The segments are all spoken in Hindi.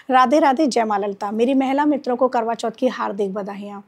राधे राधे, जय माँ ललिता। मेरी महिला मित्रों को करवा चौथ की हार्दिक बधाइयाँ।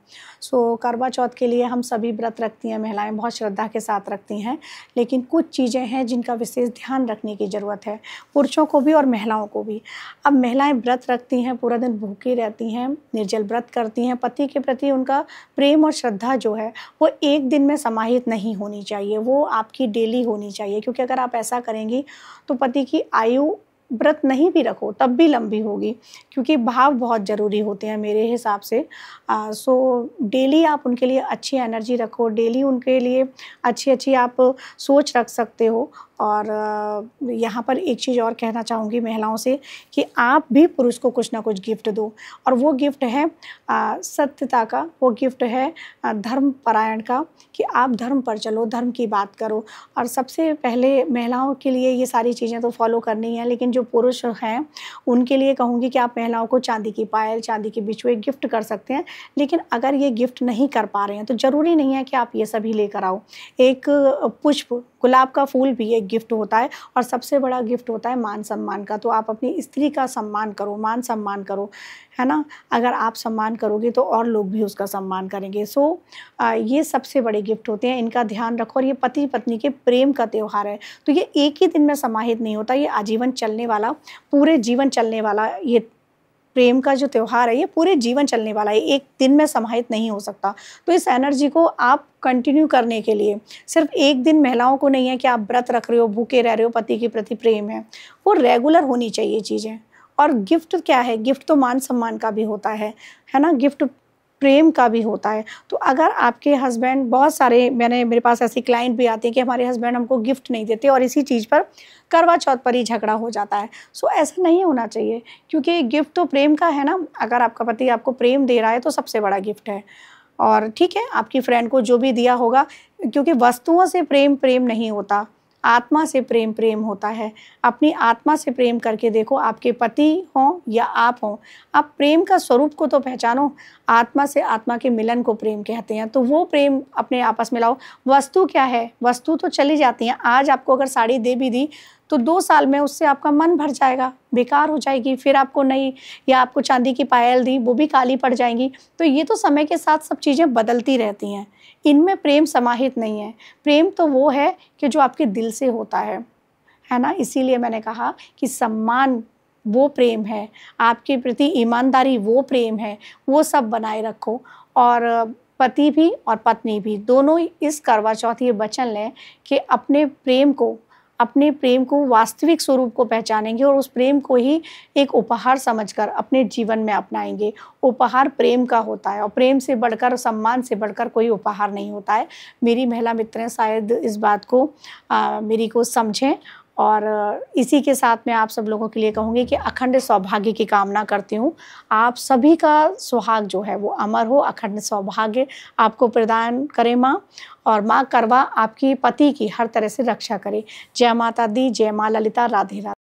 करवा चौथ के लिए हम सभी व्रत रखती हैं, महिलाएं बहुत श्रद्धा के साथ रखती हैं, लेकिन कुछ चीज़ें हैं जिनका विशेष ध्यान रखने की ज़रूरत है, पुरुषों को भी और महिलाओं को भी। अब महिलाएं व्रत रखती हैं, पूरा दिन भूखी रहती हैं, निर्जल व्रत करती हैं। पति के प्रति उनका प्रेम और श्रद्धा जो है वो एक दिन में समाहित नहीं होनी चाहिए, वो आपकी डेली होनी चाहिए, क्योंकि अगर आप ऐसा करेंगी तो पति की आयु व्रत नहीं भी रखो तब भी लंबी होगी, क्योंकि भाव बहुत ज़रूरी होते हैं मेरे हिसाब से। डेली आप उनके लिए अच्छी एनर्जी रखो, डेली उनके लिए अच्छी आप सोच रख सकते हो। और यहाँ पर एक चीज़ और कहना चाहूँगी महिलाओं से कि आप भी पुरुष को कुछ ना कुछ गिफ्ट दो, और वो गिफ्ट है सत्यता का, वो गिफ्ट है धर्म परायण का, कि आप धर्म पर चलो, धर्म की बात करो। और सबसे पहले महिलाओं के लिए ये सारी चीज़ें तो फॉलो करनी है, लेकिन जो पुरुष हैं उनके लिए कहूँगी कि आप महिलाओं को चांदी की पायल, चांदी के बिछुए गिफ्ट कर सकते हैं। लेकिन अगर ये गिफ्ट नहीं कर पा रहे हैं तो ज़रूरी नहीं है कि आप ये सभी लेकर आओ। एक पुष्प, गुलाब का फूल भी एक गिफ्ट होता है, और सबसे बड़ा गिफ्ट होता है मान सम्मान का। तो आप अपनी स्त्री का सम्मान करो, मान सम्मान करो, है ना। अगर आप सम्मान करोगे तो और लोग भी उसका सम्मान करेंगे। ये सबसे बड़े गिफ्ट होते हैं, इनका ध्यान रखो। और ये पति पत्नी के प्रेम का त्यौहार है, तो ये एक ही दिन में समाहित नहीं होता, ये आजीवन चलने वाला, पूरे जीवन चलने वाला ये प्रेम का जो त्यौहार है, ये पूरे जीवन चलने वाला है, एक दिन में समाहित नहीं हो सकता। तो इस एनर्जी को आप कंटिन्यू करने के लिए सिर्फ एक दिन महिलाओं को नहीं है कि आप व्रत रख रहे हो, भूखे रह रहे हो, पति के प्रति प्रेम है, वो रेगुलर होनी चाहिए चीज़ें। और गिफ्ट क्या है, गिफ्ट तो मान सम्मान का भी होता है ना, गिफ्ट प्रेम का भी होता है। तो अगर आपके हस्बैंड, बहुत सारे मेरे पास ऐसी क्लाइंट भी आती हैं कि हमारे हस्बैंड हमको गिफ्ट नहीं देते, और इसी चीज़ पर करवा चौथ पर ही झगड़ा हो जाता है। ऐसा नहीं होना चाहिए, क्योंकि गिफ्ट तो प्रेम का है ना। अगर आपका पति आपको प्रेम दे रहा है तो सबसे बड़ा गिफ्ट है। और ठीक है, आपकी फ्रेंड को जो भी दिया होगा, क्योंकि वस्तुओं से प्रेम नहीं होता, आत्मा से प्रेम होता है। अपनी आत्मा से प्रेम करके देखो, आपके पति हों या आप हों, आप प्रेम का स्वरूप को तो पहचानो। आत्मा से आत्मा के मिलन को प्रेम कहते हैं, तो वो प्रेम अपने आपस में लाओ। वस्तु क्या है, वस्तु तो चली जाती हैं। आज आपको अगर साड़ी दे भी दी तो 2 साल में उससे आपका मन भर जाएगा, बेकार हो जाएगी। फिर आपको नई, या आपको चांदी की पायल दी, वो भी काली पड़ जाएंगी। तो ये तो समय के साथ सब चीज़ें बदलती रहती हैं, इनमें प्रेम समाहित नहीं है। प्रेम तो वो है कि जो आपके दिल से होता है ना। इसीलिए मैंने कहा कि सम्मान वो प्रेम है, आपके प्रति ईमानदारी वो प्रेम है, वो सब बनाए रखो। और पति भी और पत्नी भी दोनों इस करवा चौथ ये वचन लें कि अपने प्रेम को वास्तविक स्वरूप को पहचानेंगे, और उस प्रेम को ही एक उपहार समझकर अपने जीवन में अपनाएंगे। उपहार प्रेम का होता है, और प्रेम से बढ़कर, सम्मान से बढ़कर कोई उपहार नहीं होता है। मेरी महिला मित्रें शायद इस बात को मेरी को समझें। और इसी के साथ मैं आप सब लोगों के लिए कहूँगी कि अखंड सौभाग्य की कामना करती हूँ। आप सभी का सुहाग जो है वो अमर हो, अखंड सौभाग्य आपको प्रदान करे माँ। और माँ करवा आपकी पति की हर तरह से रक्षा करे। जय माता दी, जय माँ ललिता, राधे राधे।